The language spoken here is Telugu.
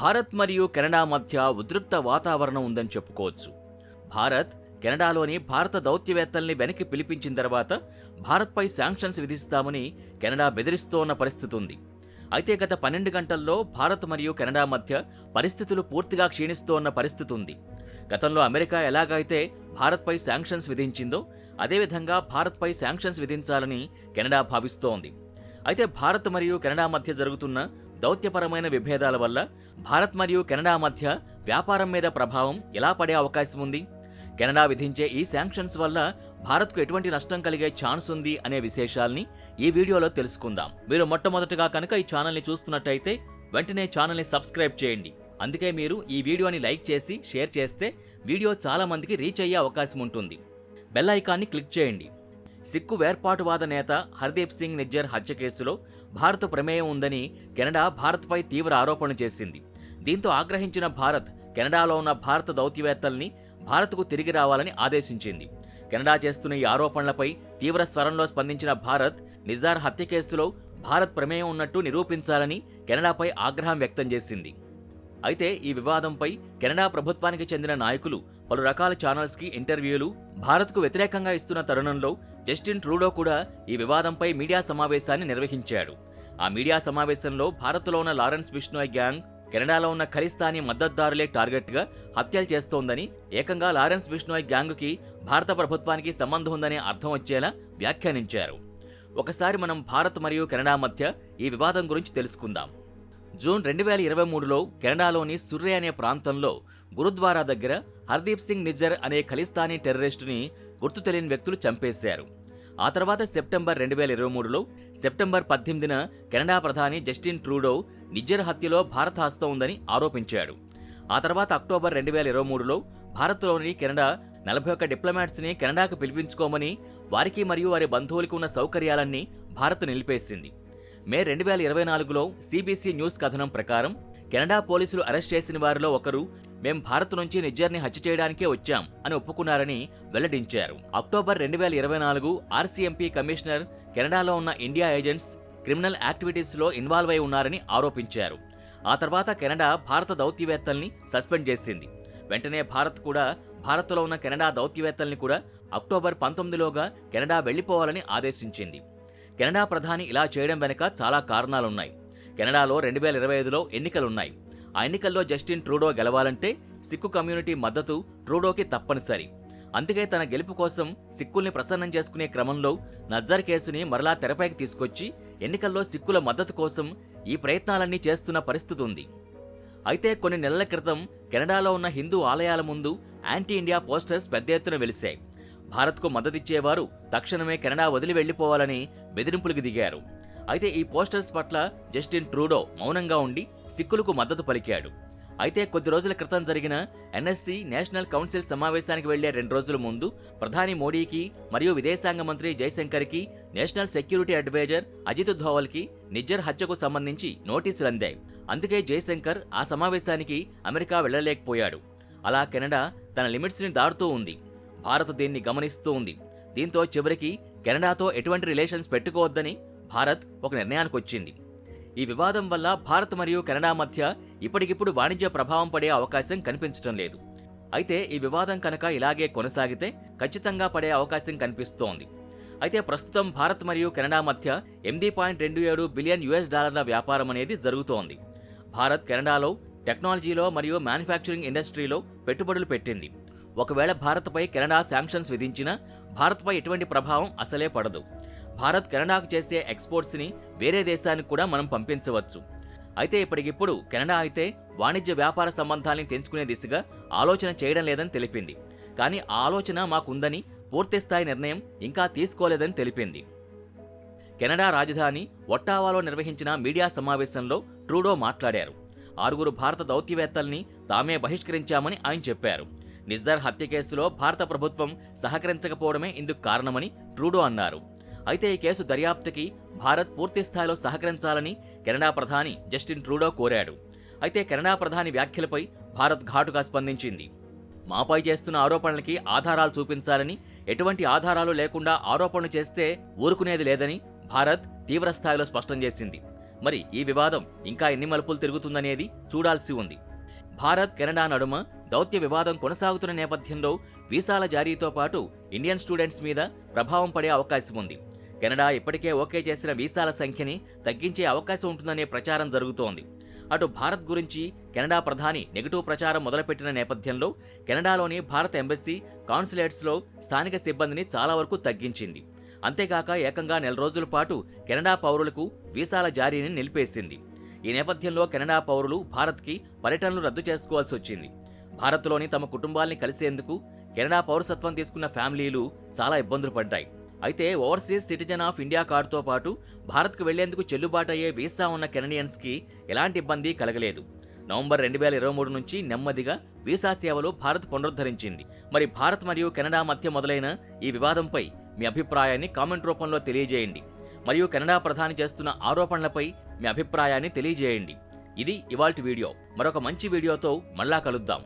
భారత్ మరియు కెనడా మధ్య ఉద్రిక్త వాతావరణం ఉందని చెప్పుకోవచ్చు. భారత్ కెనడాలోని భారత దౌత్యవేత్తల్ని వెనక్కి పిలిపించిన తర్వాత భారత్పై శాంక్షన్స్ విధిస్తామని కెనడా బెదిరిస్తోన్న పరిస్థితి ఉంది. అయితే గత 12 గంటల్లో భారత్ మరియు కెనడా మధ్య పరిస్థితులు పూర్తిగా క్షీణిస్తోన్న పరిస్థితి ఉంది. గతంలో అమెరికా ఎలాగైతే భారత్పై శాంక్షన్స్ విధించిందో అదేవిధంగా భారత్పై శాంక్షన్స్ విధించాలని కెనడా భావిస్తోంది. అయితే భారత్ మరియు కెనడా మధ్య జరుగుతున్న దౌత్యపరమైన విభేదాల వల్ల భారత్ మరియు కెనడా మధ్య వ్యాపారం మీద ప్రభావం ఎలా పడే అవకాశం ఉంది? కెనడా విధించే ఈ శాంక్షన్స్ వల్ల భారత్కు ఎటువంటి నష్టం కలిగే ఛాన్స్ ఉంది అనే విశేషాల్ని ఈ వీడియోలో తెలుసుకుందాం. మీరు మొట్టమొదటిగా కనుక ఈ ఛానల్ని చూస్తున్నట్టయితే వెంటనే ఛానల్ని సబ్స్క్రైబ్ చేయండి. అందుకే మీరు ఈ వీడియోని లైక్ చేసి షేర్ చేస్తే వీడియో చాలా మందికి రీచ్ అయ్యే అవకాశం ఉంటుంది. బెల్ ఐకాన్ని క్లిక్ చేయండి. సిక్కు వేర్పాటువాద నేత హర్దీప్ సింగ్ నిజ్జర్ హత్య కేసులో భారత్ ప్రమేయం ఉందని కెనడా భారత్పై తీవ్ర ఆరోపణలు చేసింది. దీంతో ఆగ్రహించిన భారత్ కెనడాలో ఉన్న భారత దౌత్యవేత్తల్ని భారత్కు తిరిగి రావాలని ఆదేశించింది. కెనడా చేస్తున్న ఈ ఆరోపణలపై తీవ్ర స్వరంలో స్పందించిన భారత్ నిజ్జర్ హత్య కేసులో భారత్ ప్రమేయం ఉన్నట్టు నిరూపించాలని కెనడాపై ఆగ్రహం వ్యక్తం చేసింది. అయితే ఈ వివాదంపై కెనడా ప్రభుత్వానికి చెందిన నాయకులు పలు రకాల ఛానల్స్కి ఇంటర్వ్యూలు భారత్కు వ్యతిరేకంగా ఇస్తున్న తరుణంలో జస్టిన్ ట్రూడో కూడా ఈ వివాదంపై మీడియా సమావేశాన్ని నిర్వహించాడు. ఆ మీడియా సమావేశంలో భారత్లో ఉన్న లారెన్స్ బిష్నోయ్ గ్యాంగ్ కెనడాలో ఉన్న ఖలిస్తానీ మద్దతుదారులే టార్గెట్గా హత్యలు చేస్తోందని, ఏకంగా లారెన్స్ బిష్నోయ్ గ్యాంగ్కి భారత ప్రభుత్వానికి సంబంధం ఉందనే అర్థం వచ్చేలా వ్యాఖ్యానించారు. ఒకసారి మనం భారత్ మరియు కెనడా మధ్య ఈ వివాదం గురించి తెలుసుకుందాం. జూన్ 2023లో కెనడాలోని సుర్రే అనే ప్రాంతంలో గురుద్వారా దగ్గర హర్దీప్ సింగ్ నిజ్జర్ అనే ఖలిస్తానీ టెర్రరిస్టుని గుర్తు తెలియని వ్యక్తులు చంపేశారు. ఆ తర్వాత సెప్టెంబర్ 2023లో సెప్టెంబర్ 18న కెనడా ప్రధాని జస్టిన్ ట్రూడో నిజ్జర్ హత్యలో భారత హస్తం ఉందని ఆరోపించాడు. ఆ తర్వాత అక్టోబర్ 2023లో భారత్లోని కెనడా 41 డిప్లొమాట్స్ని కెనడాకు పిలిపించుకోమని, వారికి మరియు వారి బంధువులకు ఉన్న సౌకర్యాలన్నీ భారత్ నిలిపేసింది. మే 2024లో సిబిసి న్యూస్ కథనం ప్రకారం కెనడా పోలీసులు అరెస్ట్ చేసిన వారిలో ఒకరు మేం భారత్ నుంచి నిజ్జర్ని హత్య చేయడానికే వచ్చాం అని ఒప్పుకున్నారని వెల్లడించారు. అక్టోబర్ 2024 ఆర్సీఎంపీ కమిషనర్ కెనడాలో ఉన్న ఇండియా ఏజెంట్స్ క్రిమినల్ యాక్టివిటీస్లో ఇన్వాల్వ్ అయి ఉన్నారని ఆరోపించారు. ఆ తర్వాత కెనడా భారత దౌత్యవేత్తల్ని సస్పెండ్ చేసింది. వెంటనే భారత్ కూడా భారత్లో ఉన్న కెనడా దౌత్యవేత్తల్ని కూడా అక్టోబర్ 19లోగా కెనడా వెళ్లిపోవాలని ఆదేశించింది. కెనడా ప్రధాని ఇలా చేయడం వెనుక చాలా కారణాలున్నాయి. కెనడాలో 2025లో ఎన్నికలున్నాయి. ఆ ఎన్నికల్లో జస్టిన్ ట్రూడో గెలవాలంటే సిక్కు కమ్యూనిటీ మద్దతు ట్రూడోకి తప్పనిసరి. అందుకే తన గెలుపు కోసం సిక్కుల్ని ప్రసన్నం చేసుకునే క్రమంలో నజ్జర్ కేసుని మరలా తెరపైకి తీసుకొచ్చి ఎన్నికల్లో సిక్కుల మద్దతు కోసం ఈ ప్రయత్నాలన్నీ చేస్తున్న పరిస్థితి ఉంది. అయితే కొన్ని నెలల క్రితం కెనడాలో ఉన్న హిందూ ఆలయాల ముందు యాంటీ ఇండియా పోస్టర్స్ పెద్ద ఎత్తున వెలిశాయి. భారత్కు మద్దతిచ్చేవారు తక్షణమే కెనడా వదిలి వెళ్లిపోవాలని బెదిరింపులకు దిగారు. అయితే ఈ పోస్టర్స్ పట్ల జస్టిన్ ట్రూడో మౌనంగా ఉండి సిక్కులకు మద్దతు పలికాడు. అయితే కొద్ది రోజుల క్రితం జరిగిన ఎన్ఎస్సీ నేషనల్ కౌన్సిల్ సమావేశానికి వెళ్లే 2 రోజుల ముందు ప్రధాని మోడీకి మరియు విదేశాంగ మంత్రి జైశంకర్కి నేషనల్ సెక్యూరిటీ అడ్వైజర్ అజిత్ ధోవల్కి నిజ్జర్ హత్యకు సంబంధించి నోటీసులు అందాయి. అందుకే జైశంకర్ ఆ సమావేశానికి అమెరికా వెళ్లలేకపోయాడు. అలా కెనడా తన లిమిట్స్ని దాటుతూ ఉంది. భారత్ దీన్ని గమనిస్తూ ఉంది. దీంతో చివరికి కెనడాతో ఎటువంటి రిలేషన్స్ పెట్టుకోవద్దని భారత్ ఒక నిర్ణయానికి వచ్చింది. ఈ వివాదం వల్ల భారత్ మరియు కెనడా మధ్య ఇప్పటికిప్పుడు వాణిజ్య ప్రభావం పడే అవకాశం కనిపించడం లేదు. అయితే ఈ వివాదం కనుక ఇలాగే కొనసాగితే ఖచ్చితంగా పడే అవకాశం కనిపిస్తోంది. అయితే ప్రస్తుతం భారత్ మరియు కెనడా మధ్య $8.27 బిలియన్ వ్యాపారం అనేది జరుగుతోంది. భారత్ కెనడాలో టెక్నాలజీలో మరియు మ్యానుఫ్యాక్చరింగ్ ఇండస్ట్రీలో పెట్టుబడులు పెట్టింది. ఒకవేళ భారత్పై కెనడా శాంక్షన్స్ విధించినా భారత్పై ఎటువంటి ప్రభావం అసలే పడదు. భారత్ కెనడాకు చేసే ఎక్స్పోర్ట్స్ని వేరే దేశానికి కూడా మనం పంపించవచ్చు. అయితే ఇప్పటికిప్పుడు కెనడా అయితే వాణిజ్య వ్యాపార సంబంధాల్ని తెంచుకునే దిశగా ఆలోచన చేయడం లేదని తెలిపింది. కానీ ఆ ఆలోచన మాకుందని పూర్తిస్థాయి నిర్ణయం ఇంకా తీసుకోలేదని తెలిపింది. కెనడా రాజధాని ఒట్టావాలో నిర్వహించిన మీడియా సమావేశంలో ట్రూడో మాట్లాడారు. 6 భారత దౌత్యవేత్తల్ని తామే బహిష్కరించామని ఆయన చెప్పారు. నిజ్జర్ హత్య కేసులో భారత ప్రభుత్వం సహకరించకపోవడమే ఇందుకు కారణమని ట్రూడో అన్నారు. అయితే ఈ కేసు దర్యాప్తుకి భారత్ పూర్తిస్థాయిలో సహకరించాలని కెనడా ప్రధాని జస్టిన్ ట్రూడో కోరాడు. అయితే కెనడా ప్రధాని వ్యాఖ్యలపై భారత్ ఘాటుగా స్పందించింది. మాపై చేస్తున్న ఆరోపణలకి ఆధారాలు చూపించాలని, ఎటువంటి ఆధారాలు లేకుండా ఆరోపణలు చేస్తే ఊరుకునేది లేదని భారత్ తీవ్రస్థాయిలో స్పష్టం చేసింది. మరి ఈ వివాదం ఇంకా ఎన్ని మలుపులు తిరుగుతుందనేది చూడాల్సి ఉంది. భారత్ కెనడా నడుమ దౌత్య వివాదం కొనసాగుతున్న నేపథ్యంలో వీసాల జారీతో పాటు ఇండియన్ స్టూడెంట్స్ మీద ప్రభావం పడే అవకాశం ఉంది. కెనడా ఇప్పటికే ఓకే చేసిన వీసాల సంఖ్యని తగ్గించే అవకాశం ఉంటుందనే ప్రచారం జరుగుతోంది. అటు భారత్ గురించి కెనడా ప్రధాని నెగటివ్ ప్రచారం మొదలుపెట్టిన నేపథ్యంలో కెనడాలోని భారత ఎంబసీ, కాన్సులేట్స్లో స్థానిక సిబ్బందిని చాలా వరకు తగ్గించింది. అంతేకాక ఏకంగా 4 రోజుల పాటు కెనడా పౌరులకు వీసాల జారీని నిలిపేసింది. ఈ నేపథ్యంలో కెనడా పౌరులు భారత్కి పర్యటనలు రద్దు చేసుకోవాల్సి వచ్చింది. భారత్లోని తమ కుటుంబాల్ని కలిసేందుకు కెనడా పౌరసత్వం తీసుకున్న ఫ్యామిలీలు చాలా ఇబ్బందులు పడ్డాయి. అయితే ఓవర్సీస్ సిటిజన్ ఆఫ్ ఇండియా కార్డుతో పాటు భారత్కు వెళ్లేందుకు చెల్లుబాటు అయ్యే వీసా ఉన్న కెనడియన్స్కి ఎలాంటి ఇబ్బంది కలగలేదు. నవంబర్ 2023 నుంచి నెమ్మదిగా వీసా సేవలు భారత్ పునరుద్ధరించింది. మరి భారత్ మరియు కెనడా మధ్య మొదలైన ఈ వివాదంపై మీ అభిప్రాయాన్ని కామెంట్ రూపంలో తెలియజేయండి. మరియు కెనడా ప్రధాని చేస్తున్న ఆరోపణలపై మీ అభిప్రాయాన్ని తెలియజేయండి. ఇది ఇవాల్టి వీడియో. మరొక మంచి వీడియోతో మళ్ళా కలుద్దాం.